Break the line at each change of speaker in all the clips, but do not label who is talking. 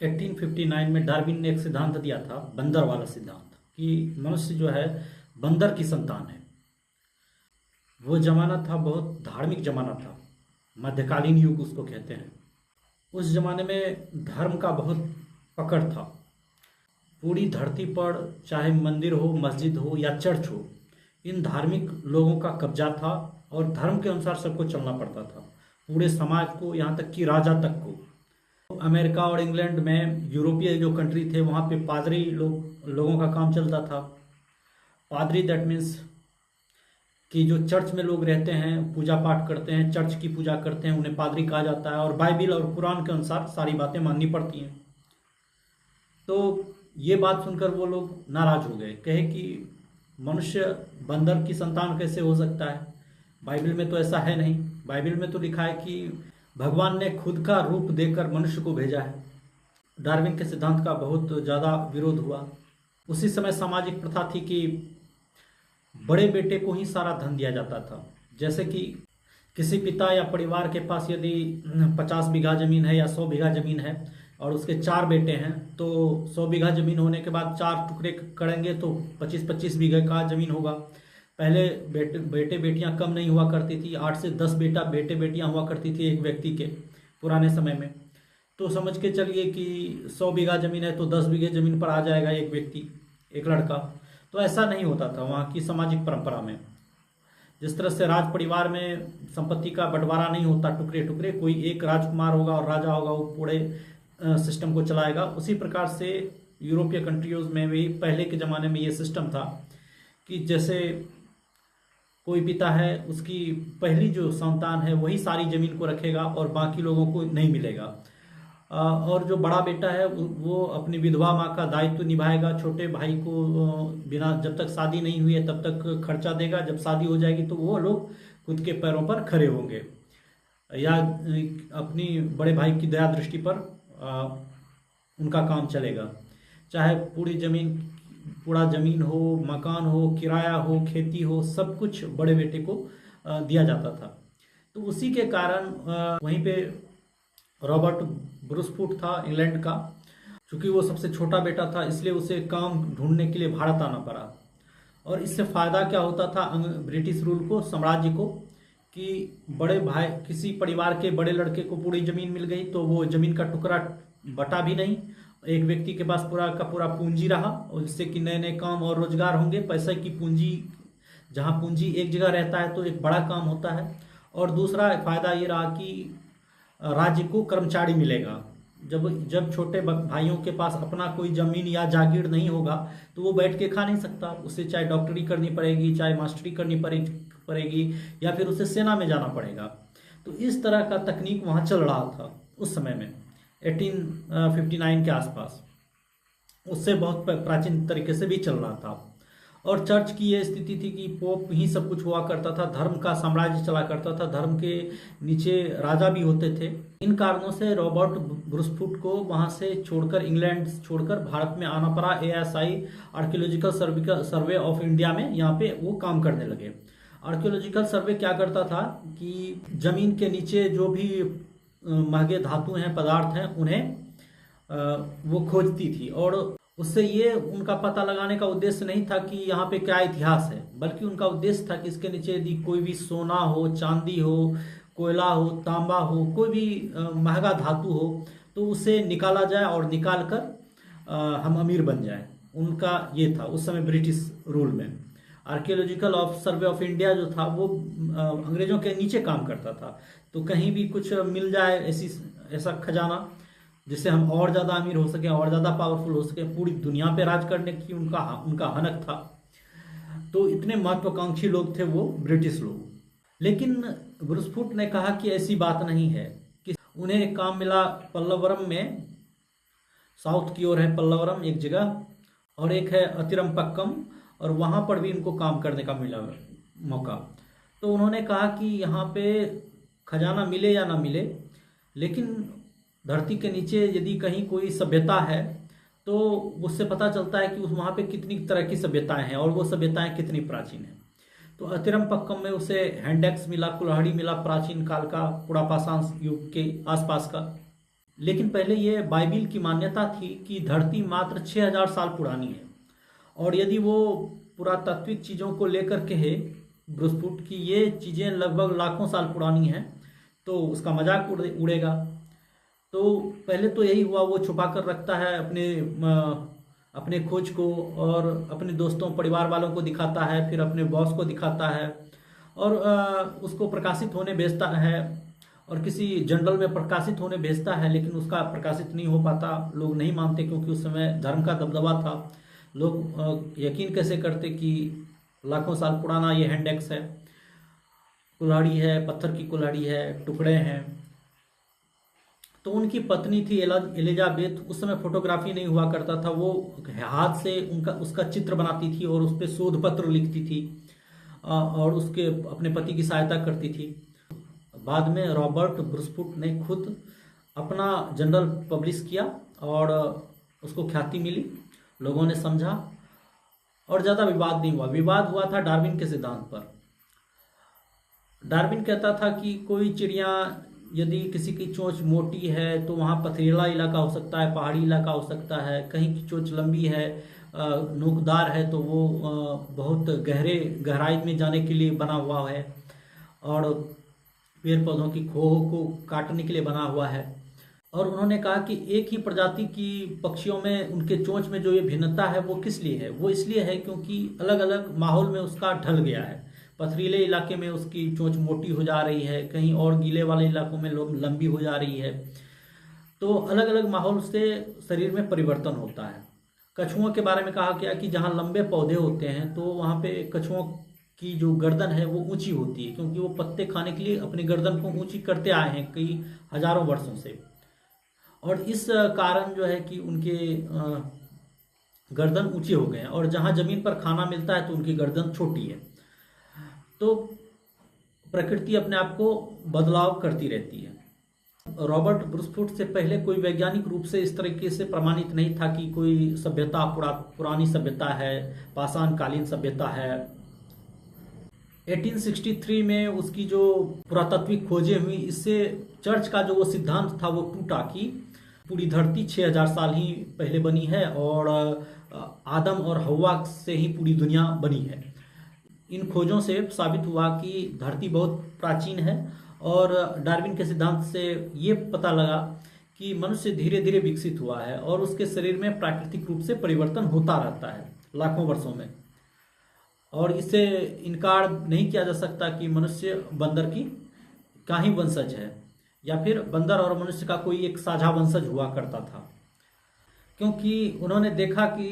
1859 में डार्विन ने एक सिद्धांत दिया था, बंदर वाला सिद्धांत, कि मनुष्य जो है बंदर की संतान है। वो जमाना था, बहुत धार्मिक जमाना था, मध्यकालीन युग उसको कहते हैं। उस जमाने में धर्म का बहुत पकड़ था। पूरी धरती पर चाहे मंदिर हो, मस्जिद हो या चर्च हो, इन धार्मिक लोगों का कब्जा था और धर्म के अनुसार सबको चलना पड़ता था, पूरे समाज को, यहाँ तक कि राजा तक को। अमेरिका और इंग्लैंड में, यूरोपीय जो कंट्री थे, वहाँ पे पादरी लोगों का काम चलता था। पादरी दैट मीन्स कि जो चर्च में लोग रहते हैं, पूजा पाठ करते हैं, चर्च की पूजा करते हैं, उन्हें पादरी कहा जाता है और बाइबिल और कुरान के अनुसार सारी बातें माननी पड़ती हैं। तो ये बात सुनकर वो लोग नाराज हो गए, कहे कि मनुष्य बंदर की संतान कैसे हो सकता है, बाइबल में तो ऐसा है नहीं। बाइबल में तो लिखा है कि भगवान ने खुद का रूप देकर मनुष्य को भेजा है। डार्विन के सिद्धांत का बहुत ज़्यादा विरोध हुआ। उसी समय सामाजिक प्रथा थी कि बड़े बेटे को ही सारा धन दिया जाता था। जैसे कि किसी पिता या परिवार के पास यदि 50 बीघा ज़मीन है या 100 बीघा ज़मीन है और उसके 4 बेटे हैं, तो 100 बीघा ज़मीन होने के बाद 4 टुकड़े करेंगे तो 25-25 बीघे का ज़मीन होगा। पहले बेटे बेटियां कम नहीं हुआ करती थी, 8 से 10 बेटे बेटियां हुआ करती थी एक व्यक्ति के पुराने समय में। तो समझ के चलिए कि 100 बीघा ज़मीन है तो 10 बीघे ज़मीन पर आ जाएगा एक व्यक्ति, एक लड़का। तो ऐसा नहीं होता था वहाँ की सामाजिक परंपरा में। जिस तरह से राज परिवार में संपत्ति का बंटवारा नहीं होता टुकड़े टुकड़े, कोई एक राजकुमार होगा और राजा होगा, वो पूरे सिस्टम को चलाएगा। उसी प्रकार से यूरोपीय कंट्रीज में भी पहले के ज़माने में ये सिस्टम था कि जैसे कोई पिता है, उसकी पहली जो संतान है वही सारी ज़मीन को रखेगा और बाकी लोगों को नहीं मिलेगा। और जो बड़ा बेटा है वो अपनी विधवा माँ का दायित्व निभाएगा, छोटे भाई को बिना, जब तक शादी नहीं हुई है तब तक खर्चा देगा, जब शादी हो जाएगी तो वो लोग खुद के पैरों पर खड़े होंगे या अपनी बड़े भाई की दया दृष्टि पर उनका काम चलेगा। चाहे पूरा ज़मीन हो, मकान हो, किराया हो, खेती हो, सब कुछ बड़े बेटे को दिया जाता था। तो उसी के कारण वहीं पे रॉबर्ट ब्रूसफुट था इंग्लैंड का। चूँकि वो सबसे छोटा बेटा था, इसलिए उसे काम ढूंढने के लिए भारत आना पड़ा। और इससे फ़ायदा क्या होता था ब्रिटिश रूल को, साम्राज्य को, कि बड़े भाई, किसी परिवार के बड़े लड़के को पूरी ज़मीन मिल गई तो वो ज़मीन का टुकड़ा बटा भी नहीं, एक व्यक्ति के पास पूरा का पूरा पूंजी रहा, और जिससे कि नए नए काम और रोजगार होंगे। पैसे की पूंजी, जहाँ पूंजी एक जगह रहता है तो एक बड़ा काम होता है। और दूसरा फ़ायदा ये रहा कि राज्य को कर्मचारी मिलेगा। जब छोटे भाइयों के पास अपना कोई ज़मीन या जागीर नहीं होगा तो वो बैठ के खा नहीं सकता, उसे चाहे डॉक्टरी करनी पड़ेगी, चाहे मास्टरी करनी पड़ेगी या फिर उसे सेना में जाना पड़ेगा। तो इस तरह का तकनीक वहाँ चल रहा था उस समय में, 1859 के आसपास। उससे बहुत प्राचीन तरीके से भी चल रहा था। और चर्च की ये स्थिति थी कि पोप ही सब कुछ हुआ करता था, धर्म का साम्राज्य चला करता था, धर्म के नीचे राजा भी होते थे। इन कारणों से रॉबर्ट ब्रूसफुट को वहाँ से छोड़कर, इंग्लैंड छोड़कर भारत में आना पड़ा। ASI, archaeological survey of India में यहाँ पे वो काम करने लगे। आर्कियोलॉजिकल सर्वे क्या करता था कि जमीन के नीचे जो भी महंगे धातु हैं, पदार्थ हैं, उन्हें वो खोजती थी। और उससे ये उनका पता लगाने का उद्देश्य नहीं था कि यहाँ पे क्या इतिहास है, बल्कि उनका उद्देश्य था कि इसके नीचे यदि कोई भी सोना हो, चांदी हो, कोयला हो, तांबा हो, कोई भी महंगा धातु हो तो उसे निकाला जाए और निकाल कर हम अमीर बन जाए। उनका ये था उस समय ब्रिटिश रूल में। आर्कियोलॉजिकल सर्वे ऑफ इंडिया जो था वो अंग्रेजों के नीचे काम करता था। तो कहीं भी कुछ मिल जाए ऐसा खजाना जिससे हम और ज़्यादा अमीर हो सकें, और ज़्यादा पावरफुल हो सकें, पूरी दुनिया पे राज करने की उनका हनक था। तो इतने महत्वाकांक्षी लोग थे वो ब्रिटिश लोग। लेकिन ब्रूसफुट ने कहा कि ऐसी बात नहीं है, कि उन्हें एक काम मिला पल्लवरम में, साउथ की ओर है पल्लवरम एक जगह, और एक है अतिरमपक्कम, और वहाँ पर भी इनको काम करने का मिला मौका। तो उन्होंने कहा कि यहाँ पे खजाना मिले या ना मिले, लेकिन धरती के नीचे यदि कहीं कोई सभ्यता है तो उससे पता चलता है कि वहाँ पे कितनी तरह की सभ्यताएं हैं और वो सभ्यताएं कितनी प्राचीन हैं। तो अतिरमपक्कम में उसे हैंडेक्स मिला, कुल्हाड़ी मिला, प्राचीन काल का पुरापाषाण युग के आसपास का। लेकिन पहले ये बाइबिल की मान्यता थी कि धरती मात्र 6000 साल पुरानी है, और यदि वो पुरातात्विक चीज़ों को लेकर के है ब्रूसफुट की ये चीज़ें लगभग लाखों साल पुरानी हैं, तो उसका मजाक उड़ेगा। तो पहले तो यही हुआ, वो छुपा कर रखता है अपने खोज को, और अपने दोस्तों परिवार वालों को दिखाता है, फिर अपने बॉस को दिखाता है, और उसको प्रकाशित होने भेजता है, और किसी जर्नल में प्रकाशित होने भेजता है, लेकिन उसका प्रकाशित नहीं हो पाता। लोग नहीं मानते क्योंकि उस समय धर्म का दबदबा था। लोग यकीन कैसे करते कि लाखों साल पुराना ये हैंड एक्स है, कुल्हाड़ी है, पत्थर की कुल्हाड़ी है, टुकड़े हैं। तो उनकी पत्नी थी एलिजाबेथ, उस समय फोटोग्राफी नहीं हुआ करता था, वो हाथ से उसका चित्र बनाती थी और उस पर शोध पत्र लिखती थी, और उसके अपने पति की सहायता करती थी। बाद में रॉबर्ट ब्रूसफुट ने खुद अपना जर्नल पब्लिश किया और उसको ख्याति मिली, लोगों ने समझा, और ज़्यादा विवाद नहीं हुआ। विवाद हुआ था डार्विन के सिद्धांत पर। डार्विन कहता था कि कोई चिड़िया यदि किसी की चोंच मोटी है तो वहाँ पथरीला इलाका हो सकता है, पहाड़ी इलाका हो सकता है। कहीं की चोंच लंबी है, नोकदार है, तो वो बहुत गहराई में जाने के लिए बना हुआ है, और पेड़ पौधों की खोह को काटने के लिए बना हुआ है। और उन्होंने कहा कि एक ही प्रजाति की पक्षियों में उनके चोंच में जो ये भिन्नता है वो किस लिए है, वो इसलिए है क्योंकि अलग अलग माहौल में उसका ढल गया है। पथरीले इलाके में उसकी चोंच मोटी हो जा रही है, कहीं और गीले वाले इलाकों में लंबी हो जा रही है। तो अलग अलग माहौल से शरीर में परिवर्तन होता है। कछुओं के बारे में कहा गया कि जहाँ लंबे पौधे होते हैं तो वहाँ पे कछुओं की जो गर्दन है वो ऊंची होती है, क्योंकि वो पत्ते खाने के लिए अपनी गर्दन को ऊंची करते आए हैं कई हजारों वर्षों से। और इस कारण जो है कि उनके गर्दन ऊंचे हो गए हैं, और जहाँ जमीन पर खाना मिलता है तो उनकी गर्दन छोटी है। तो प्रकृति अपने आप को बदलाव करती रहती है। रॉबर्ट ब्रूसफुट से पहले कोई वैज्ञानिक रूप से इस तरीके से प्रमाणित नहीं था कि कोई सभ्यता पुरानी सभ्यता है, पाषाण कालीन सभ्यता है। 1863 में उसकी जो पुरातात्विक खोजें हुई, इससे चर्च का जो वो सिद्धांत था वो टूटा कि पूरी धरती 6000 साल ही पहले बनी है, और आदम और हव्वा से ही पूरी दुनिया बनी है। इन खोजों से साबित हुआ कि धरती बहुत प्राचीन है, और डार्विन के सिद्धांत से ये पता लगा कि मनुष्य धीरे धीरे विकसित हुआ है, और उसके शरीर में प्राकृतिक रूप से परिवर्तन होता रहता है लाखों वर्षों में। और इससे इनकार नहीं किया जा सकता कि मनुष्य बंदर का ही वंशज है, या फिर बंदर और मनुष्य का कोई एक साझा वंशज हुआ करता था। क्योंकि उन्होंने देखा कि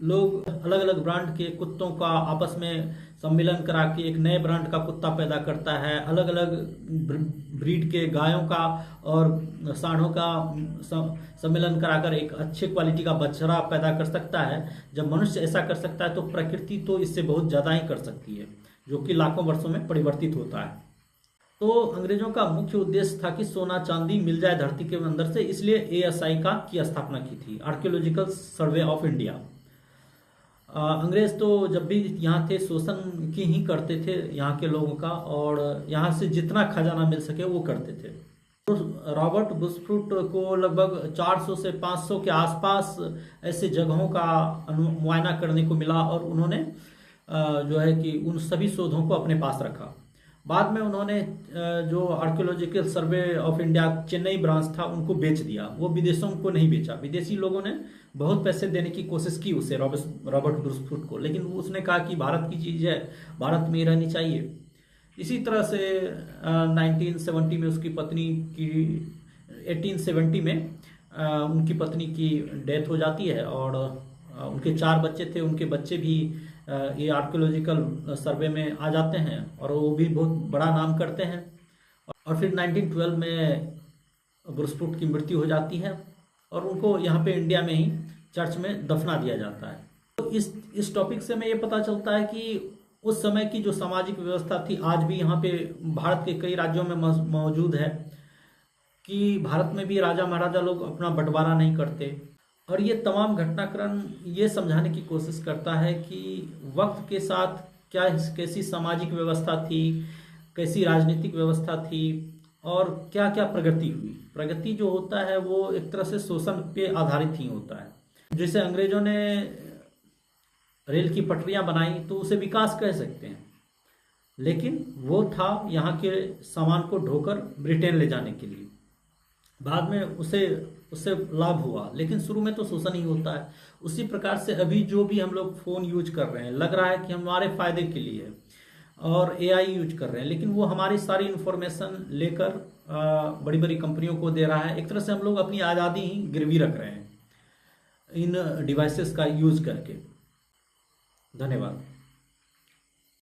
लोग अलग अलग ब्रांड के कुत्तों का आपस में सम्मिलन करा के एक नए ब्रांड का कुत्ता पैदा करता है, अलग अलग ब्रीड के गायों का और सांडों का सम्मिलन कराकर एक अच्छे क्वालिटी का बछड़ा पैदा कर सकता है। जब मनुष्य ऐसा कर सकता है तो प्रकृति तो इससे बहुत ज़्यादा ही कर सकती है, जो कि लाखों वर्षों में परिवर्तित होता है। तो अंग्रेजों का मुख्य उद्देश्य था कि सोना चांदी मिल जाए धरती के अंदर से, इसलिए एएसआई की स्थापना की थी, आर्कियोलॉजिकल सर्वे ऑफ इंडिया। अंग्रेज तो जब भी यहाँ थे शोषण की ही करते थे यहाँ के लोगों का, और यहाँ से जितना खजाना मिल सके वो करते थे। तो रॉबर्ट ब्रूसफुट को लगभग 400 से 500 के आसपास ऐसे जगहों का मुआयना करने को मिला, और उन्होंने जो है कि उन सभी शोधों को अपने पास रखा। बाद में उन्होंने जो archaeological survey of India Chennai branch था उनको बेच दिया, वो विदेशों को नहीं बेचा। विदेशी लोगों ने बहुत पैसे देने की कोशिश की उसे, रॉबर्ट ब्रूसफुट को, लेकिन उसने कहा कि भारत की चीज़ है, भारत में ही रहनी चाहिए। इसी तरह से 1970 में उसकी पत्नी की 1870 में उनकी पत्नी की डेथ हो जाती है, और उनके 4 बच्चे थे, उनके बच्चे भी ये आर्कियोलॉजिकल सर्वे में आ जाते हैं, और वो भी बहुत बड़ा नाम करते हैं। और फिर 1912 में ब्रूसफुट की मृत्यु हो जाती है, और उनको यहाँ पे इंडिया में ही चर्च में दफना दिया जाता है। तो इस टॉपिक से हमें ये पता चलता है कि उस समय की जो सामाजिक व्यवस्था थी आज भी यहाँ पे भारत के कई राज्यों में मौजूद है, कि भारत में भी राजा महाराजा लोग अपना बंटवारा नहीं करते। और ये तमाम घटनाक्रम ये समझाने की कोशिश करता है कि वक्त के साथ कैसी सामाजिक व्यवस्था थी, कैसी राजनीतिक व्यवस्था थी, और क्या क्या प्रगति हुई। प्रगति जो होता है वो एक तरह से शोषण पे आधारित ही होता है। जैसे अंग्रेजों ने रेल की पटरियां बनाई तो उसे विकास कह सकते हैं, लेकिन वो था यहाँ के सामान को ढोकर ब्रिटेन ले जाने के लिए। बाद में उसे उससे लाभ हुआ, लेकिन शुरू में तो शोषण ही होता है। उसी प्रकार से अभी जो भी हम लोग फ़ोन यूज कर रहे हैं, लग रहा है कि हमारे फ़ायदे के लिए है, और एआई यूज कर रहे हैं, लेकिन वो हमारी सारी इन्फॉर्मेशन लेकर बड़ी बड़ी कंपनियों को दे रहा है। एक तरह से हम लोग अपनी आज़ादी ही गिरवी रख रहे हैं इन डिवाइसेस का यूज करके। धन्यवाद।